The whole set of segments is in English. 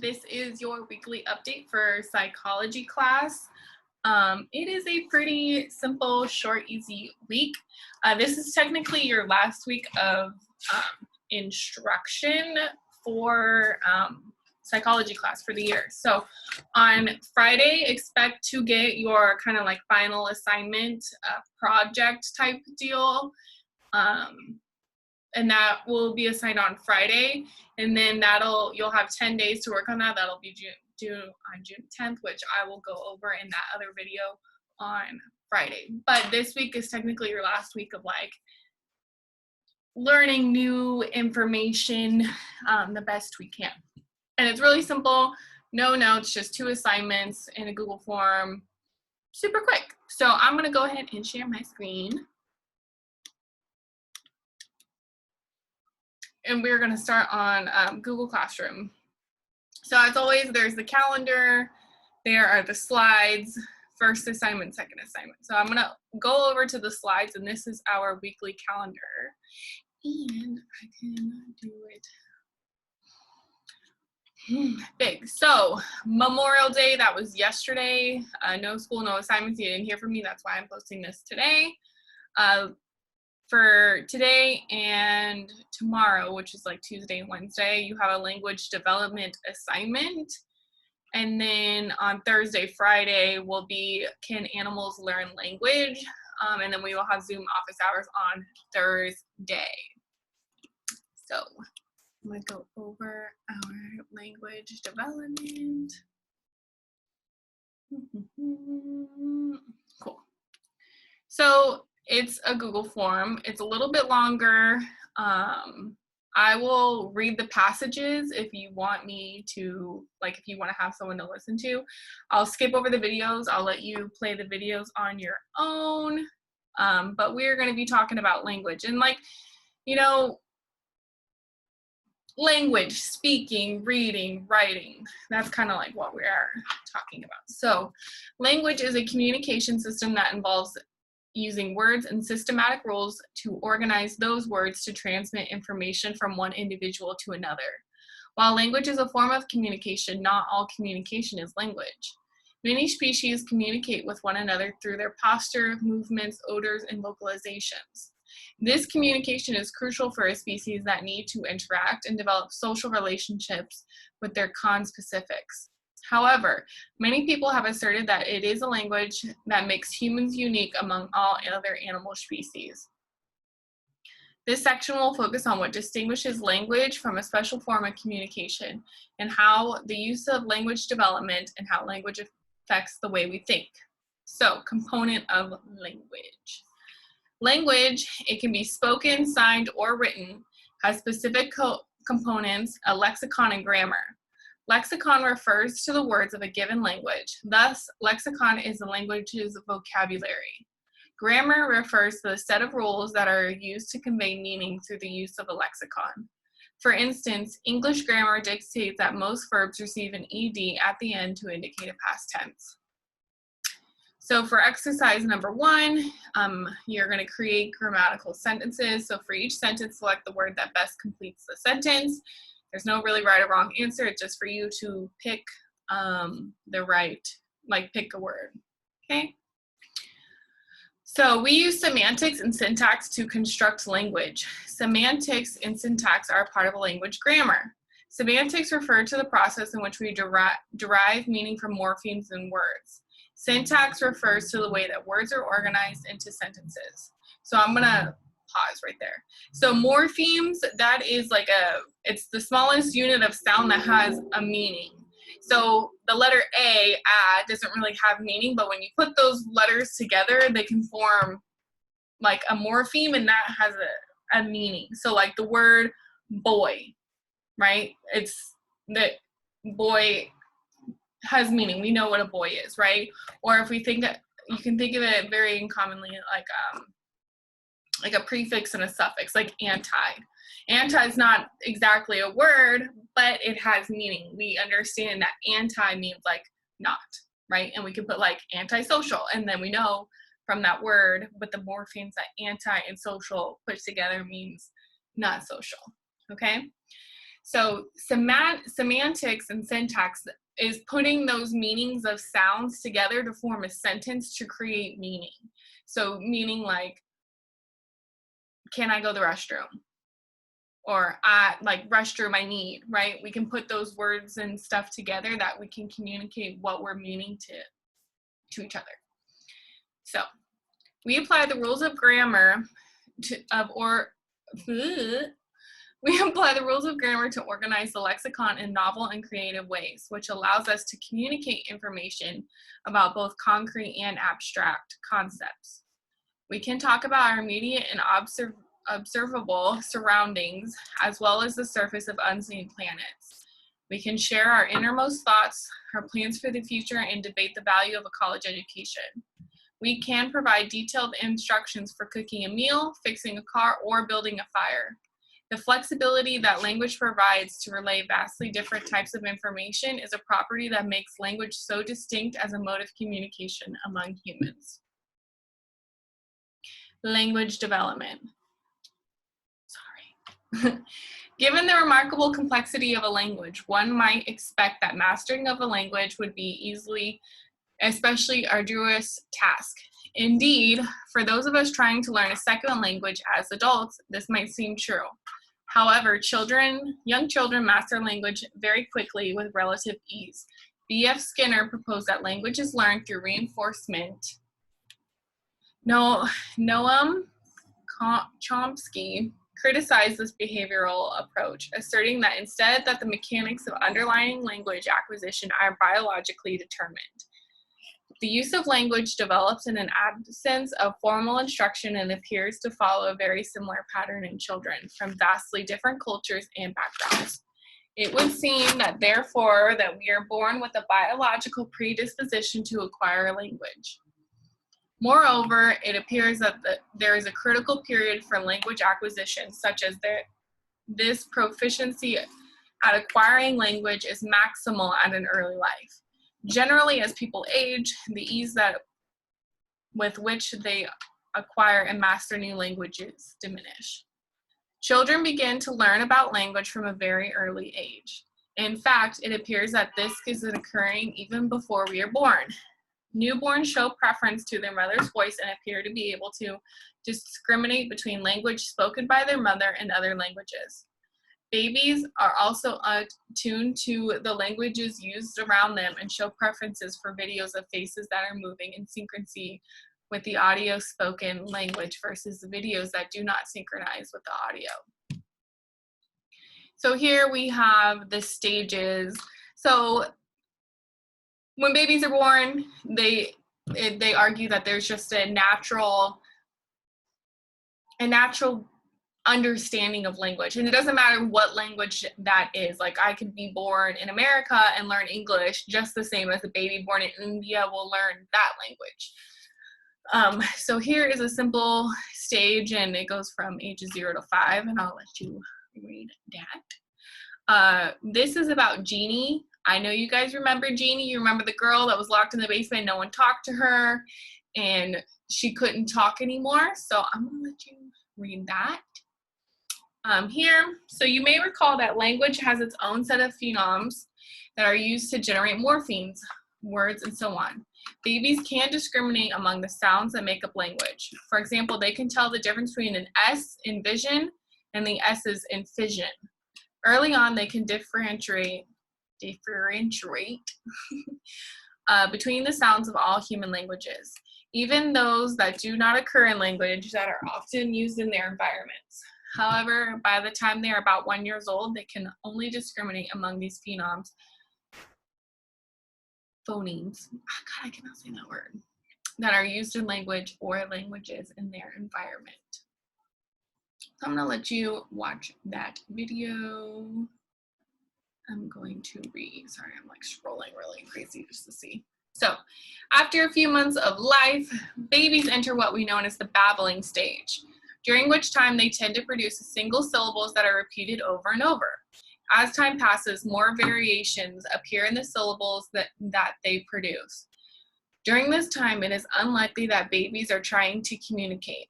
This is your weekly update for psychology class. It is a pretty simple, short, easy week. This is technically your last week of instruction for psychology class for the year. So on Friday, expect to get your kind of like final assignment project type deal. And that will be assigned on Friday, and then you'll have 10 days to work on that. That'll be due on June 10th, which I will go over in that other video on Friday. But this week is technically your last week of like learning new information the best we can. And it's really simple, no notes, just 2 assignments in a Google form, super quick. So I'm gonna go ahead and share my screen. And we're going to start on Google Classroom. So as always, there's the calendar, there are the slides, first assignment, second assignment. So I'm going to go over to the slides, and this is our weekly calendar. And I can do it big. So Memorial Day, that was yesterday. No school, no assignments. You didn't hear from me. That's why I'm posting this today. For today and tomorrow, which is like Tuesday and Wednesday, you have a language development assignment. And then on Thursday, Friday will be Can Animals Learn Language? And then we will have Zoom office hours on Thursday. So I'm going to go over our language development. Cool. So it's a Google form. It's a little bit longer. I will read the passages if you want me to, like if you want to have someone to listen to. I'll skip over the videos. I'll let you play the videos on your own. But we're going to be talking about language. And like, you know, language, speaking, reading, writing, that's kind of like what we are talking about. So language is a communication system that involves using words and systematic rules to organize those words to transmit information from one individual to another. While language is a form of communication, not all communication is language. Many species communicate with one another through their posture, movements, odors, and vocalizations. This communication is crucial for a species that need to interact and develop social relationships with their conspecifics. However, many people have asserted that it is a language that makes humans unique among all other animal species. This section will focus on what distinguishes language from a special form of communication and how the use of language development and how language affects the way we think. So, component of language. Language, it can be spoken, signed, or written, has specific components, a lexicon and grammar. Lexicon refers to the words of a given language. Thus, lexicon is the language's vocabulary. Grammar refers to the set of rules that are used to convey meaning through the use of a lexicon. For instance, English grammar dictates that most verbs receive an ed at the end to indicate a past tense. So for exercise number 1, you're going to create grammatical sentences. So for each sentence, select the word that best completes the sentence. There's no really right or wrong answer. It's just for you to pick pick a word, okay? So we use semantics and syntax to construct language. Semantics and syntax are a part of a language grammar. Semantics refer to the process in which we derive meaning from morphemes in words. Syntax refers to the way that words are organized into sentences. So I'm gonna pause right there. So morphemes, that is like it's the smallest unit of sound that has a meaning. So the letter A, doesn't really have meaning, but when you put those letters together, they can form like a morpheme, and that has a meaning. So like the word boy, right? It's that boy has meaning. We know what a boy is, right? Or if we think that, you can think of it very commonly like a prefix and a suffix, like anti. Anti is not exactly a word, but it has meaning. We understand that anti means like not, right? And we can put like antisocial, and then we know from that word with the morphemes that anti and social put together means not social, okay? So semantics and syntax is putting those meanings of sounds together to form a sentence to create meaning. So meaning like, can I go to the restroom? Or like restroom I need, right? We can put those words and stuff together that we can communicate what we're meaning to each other. So we apply the rules of grammar we apply the rules of grammar to organize the lexicon in novel and creative ways, which allows us to communicate information about both concrete and abstract concepts. We can talk about our immediate and observable surroundings, as well as the surface of unseen planets. We can share our innermost thoughts, our plans for the future, and debate the value of a college education. We can provide detailed instructions for cooking a meal, fixing a car, or building a fire. The flexibility that language provides to relay vastly different types of information is a property that makes language so distinct as a mode of communication among humans. Language development. Sorry. Given the remarkable complexity of a language, one might expect that mastering of a language would be especially arduous task. Indeed, for those of us trying to learn a second language as adults, this might seem true. However, young children master language very quickly with relative ease. B.F. Skinner proposed that language is learned through reinforcement. Noam Chomsky criticized this behavioral approach, asserting that instead that the mechanics of underlying language acquisition are biologically determined. The use of language develops in an absence of formal instruction and appears to follow a very similar pattern in children from vastly different cultures and backgrounds. It would seem that therefore that we are born with a biological predisposition to acquire a language. Moreover, it appears that there is a critical period for language acquisition, such as this proficiency at acquiring language is maximal at an early life. Generally, as people age, the ease with which they acquire and master new languages diminish. Children begin to learn about language from a very early age. In fact, it appears that this is occurring even before we are born. Newborns show preference to their mother's voice and appear to be able to discriminate between language spoken by their mother and other languages. Babies are also attuned to the languages used around them and show preferences for videos of faces that are moving in synchrony with the audio spoken language versus the videos that do not synchronize with the audio. So here we have the stages. So when babies are born, they argue that there's just a natural understanding of language, and it doesn't matter what language that is. Like, I could be born in America and learn English just the same as a baby born in India will learn that language. So here is a simple stage, and it goes from ages 0 to 5, and I'll let you read that. This is about Jeannie. I know you guys remember Jeannie. You remember the girl that was locked in the basement, no one talked to her, and she couldn't talk anymore. So I'm gonna let you read that. Here, so you may recall that language has its own set of phonemes that are used to generate morphemes, words, and so on. Babies can discriminate among the sounds that make up language. For example, they can tell the difference between an S in vision and the S's in fission. Early on, they can differentiate between the sounds of all human languages, even those that do not occur in language that are often used in their environments. However, by the time they are about 1 year old, they can only discriminate among these phonemes. God, I cannot say that word. That are used in language or languages in their environment. So I'm gonna let you watch that video. I'm going to read, sorry, I'm like scrolling really crazy just to see. So after a few months of life, babies enter what we know as the babbling stage, during which time they tend to produce single syllables that are repeated over and over. As time passes, more variations appear in the syllables that they produce. During this time, it is unlikely that babies are trying to communicate.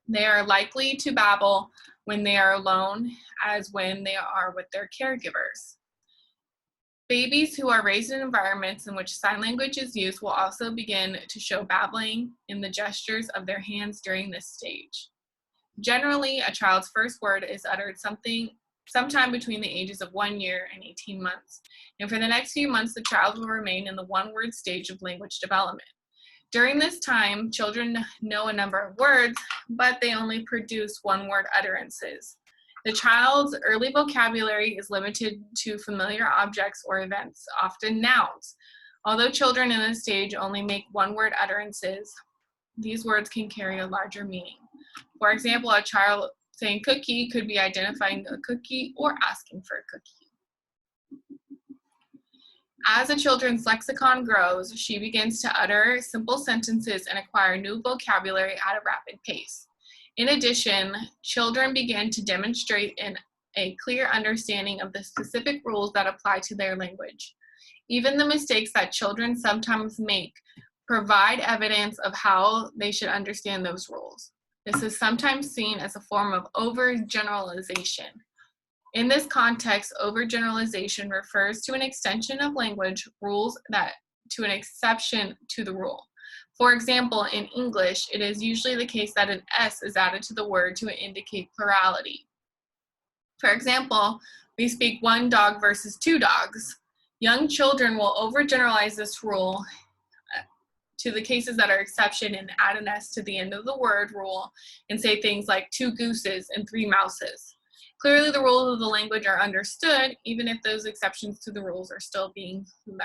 They are likely to babble when they are alone as when they are with their caregivers. Babies who are raised in environments in which sign language is used will also begin to show babbling in the gestures of their hands during this stage. Generally, a child's first word is uttered sometime between the ages of 1 year and 18 months. And for the next few months, the child will remain in the one-word stage of language development. During this time, children know a number of words, but they only produce one-word utterances. The child's early vocabulary is limited to familiar objects or events, often nouns. Although children in this stage only make one-word utterances, these words can carry a larger meaning. For example, a child saying cookie could be identifying a cookie or asking for a cookie. As a children's lexicon grows, she begins to utter simple sentences and acquire new vocabulary at a rapid pace. In addition, children begin to demonstrate a clear understanding of the specific rules that apply to their language. Even the mistakes that children sometimes make provide evidence of how they should understand those rules. This is sometimes seen as a form of overgeneralization. In this context, overgeneralization refers to an extension of language rules to an exception to the rule. For example, in English, it is usually the case that an S is added to the word to indicate plurality. For example, we speak one dog versus two dogs. Young children will overgeneralize this rule to the cases that are exception and add an S to the end of the word rule and say things like 2 gooses and 3 mouses. Clearly, the rules of the language are understood, even if those exceptions to the rules are still being learned.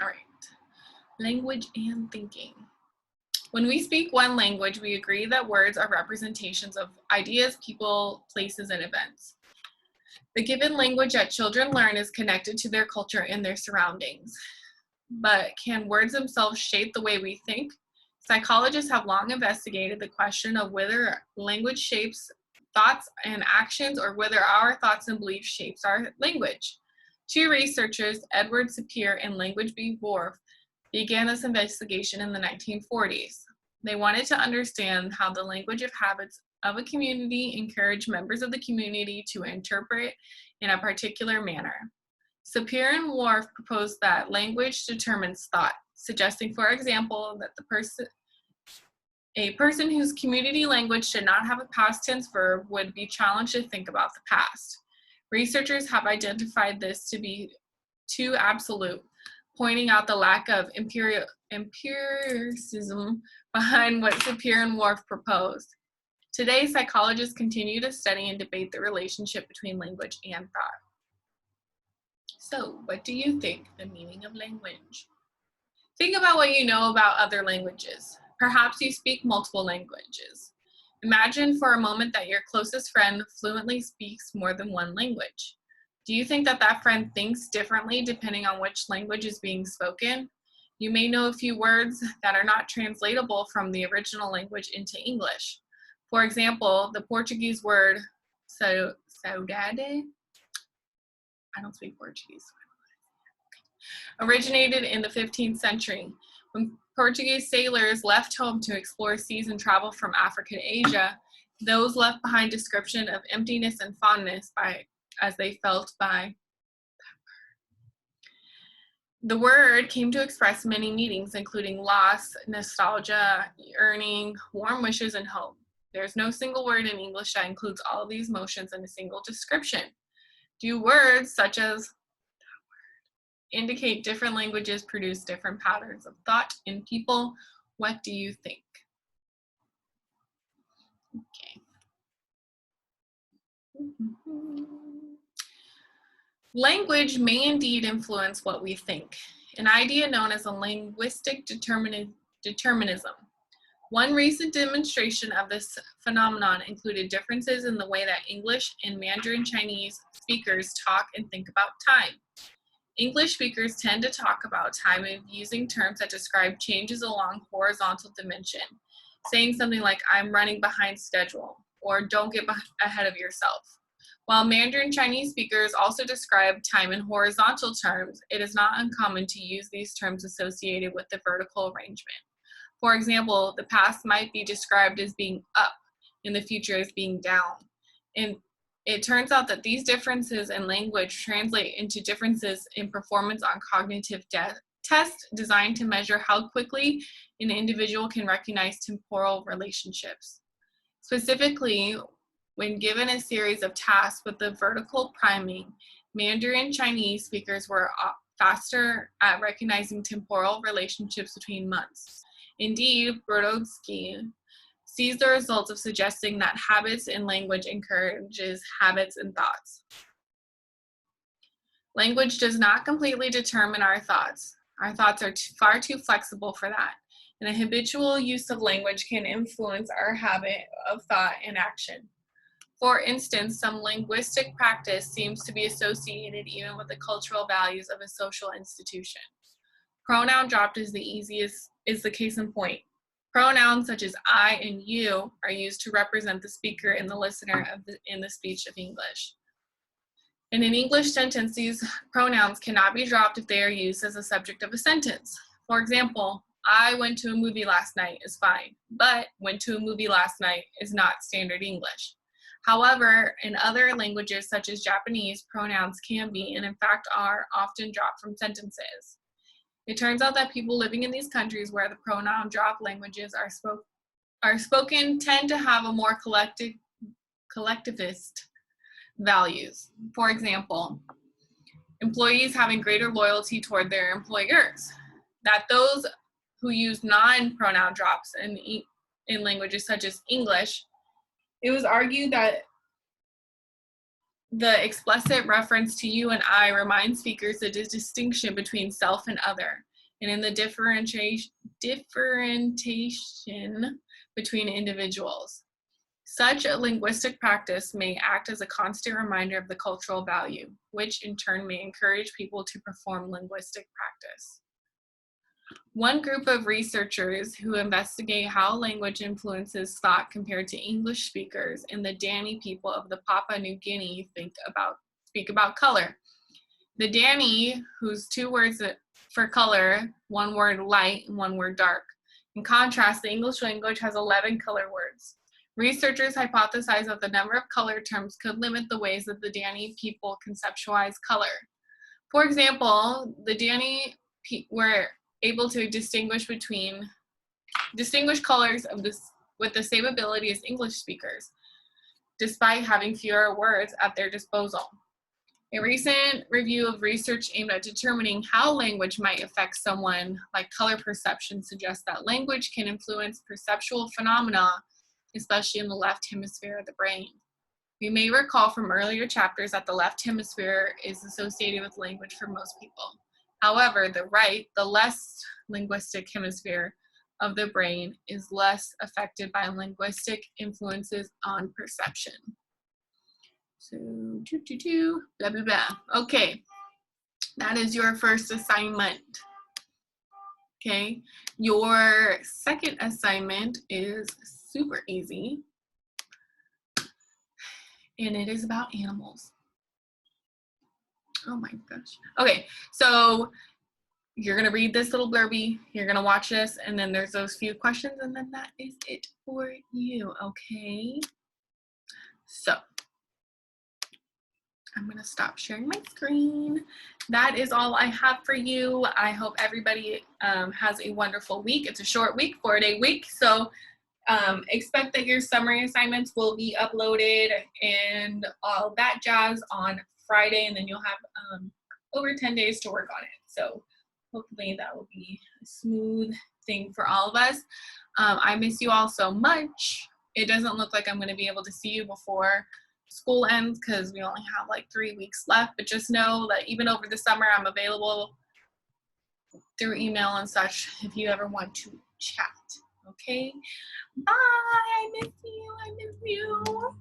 All right, language and thinking. When we speak one language, we agree that words are representations of ideas, people, places, and events. The given language that children learn is connected to their culture and their surroundings. But can words themselves shape the way we think? Psychologists have long investigated the question of whether language shapes thoughts and actions or whether our thoughts and beliefs shapes our language. 2 researchers, Edward Sapir and Language B. Worf, began this investigation in the 1940s. They wanted to understand how the language of habits of a community encouraged members of the community to interpret in a particular manner. Sapir and Worf proposed that language determines thought, suggesting, for example, that a person whose community language did not have a past tense verb would be challenged to think about the past. Researchers have identified this to be too absolute, pointing out the lack of empiricism behind what Sapir and Worf proposed. Today, psychologists continue to study and debate the relationship between language and thought. So, what do you think the meaning of language? Think about what you know about other languages. Perhaps you speak multiple languages. Imagine for a moment that your closest friend fluently speaks more than one language. Do you think that that friend thinks differently depending on which language is being spoken? You may know a few words that are not translatable from the original language into English. For example, the Portuguese word saudade, I don't speak Portuguese, originated in the 15th century. When Portuguese sailors left home to explore seas and travel from Africa to Asia, those left behind description of emptiness and fondness as they felt by the word came to express many meanings, including loss, nostalgia, yearning, warm wishes, and hope. There's no single word in English that includes all of these emotions in a single description. Do words such as indicate different languages produce different patterns of thought in people? What do you think? Okay. Language may indeed influence what we think, an idea known as a linguistic determinism. One recent demonstration of this phenomenon included differences in the way that English and Mandarin Chinese speakers talk and think about time. English speakers tend to talk about time using terms that describe changes along horizontal dimension, saying something like, I'm running behind schedule, or don't get ahead of yourself. While Mandarin Chinese speakers also describe time in horizontal terms, it is not uncommon to use these terms associated with the vertical arrangement. For example, the past might be described as being up and the future as being down. And it turns out that these differences in language translate into differences in performance on cognitive tests designed to measure how quickly an individual can recognize temporal relationships. Specifically, when given a series of tasks with the vertical priming, Mandarin Chinese speakers were faster at recognizing temporal relationships between months. Indeed, Brodsky sees the results of suggesting that habits in language encourages habits in thoughts. Language does not completely determine our thoughts. Our thoughts are far too flexible for that, and a habitual use of language can influence our habit of thought and action. For instance, some linguistic practice seems to be associated even with the cultural values of a social institution. Pronoun dropped is the case in point. Pronouns such as I and you are used to represent the speaker and the listener in the speech of English. In an English sentence, these pronouns cannot be dropped if they are used as a subject of a sentence. For example, I went to a movie last night is fine, but went to a movie last night is not standard English. However, in other languages such as Japanese, pronouns can be, and in fact are, often dropped from sentences. It turns out that people living in these countries where the pronoun drop languages are spoken tend to have a more collectivist values. For example, employees having greater loyalty toward their employers. That those who use non-pronoun drops in languages such as English, it was argued that the explicit reference to you and I reminds speakers the distinction between self and other, and in the differentiation between individuals. Such a linguistic practice may act as a constant reminder of the cultural value, which in turn may encourage people to perform linguistic practice. One group of researchers who investigate how language influences thought compared to English speakers and the Dani people of the Papua New Guinea speak about color. The Dani, whose two words for color, one word light and one word dark. In contrast, the English language has 11 color words. Researchers hypothesize that the number of color terms could limit the ways that the Dani people conceptualize color. For example, the Dani were able to distinguish colors with the same ability as English speakers, despite having fewer words at their disposal. A recent review of research aimed at determining how language might affect someone like color perception suggests that language can influence perceptual phenomena, especially in the left hemisphere of the brain. We may recall from earlier chapters that the left hemisphere is associated with language for most people. However, the less linguistic hemisphere of the brain is less affected by linguistic influences on perception. So, blah, blah, blah. Okay, that is your first assignment. Okay, your second assignment is super easy, and it is about animals. Oh my gosh. Okay, so you're going to read this little blurby, you're going to watch this, and then there's those few questions, and then that is it for you, okay? So, I'm going to stop sharing my screen. That is all I have for you. I hope everybody has a wonderful week. It's a short week, 4-day week, so expect that your summary assignments will be uploaded and all that jazz on Friday, and then you'll have over 10 days to work on it. So hopefully that will be a smooth thing for all of us. I miss you all so much. It doesn't look like I'm going to be able to see you before school ends because we only have like 3 weeks left, but just know that even over the summer I'm available through email and such if you ever want to chat. Okay? Bye! I miss you.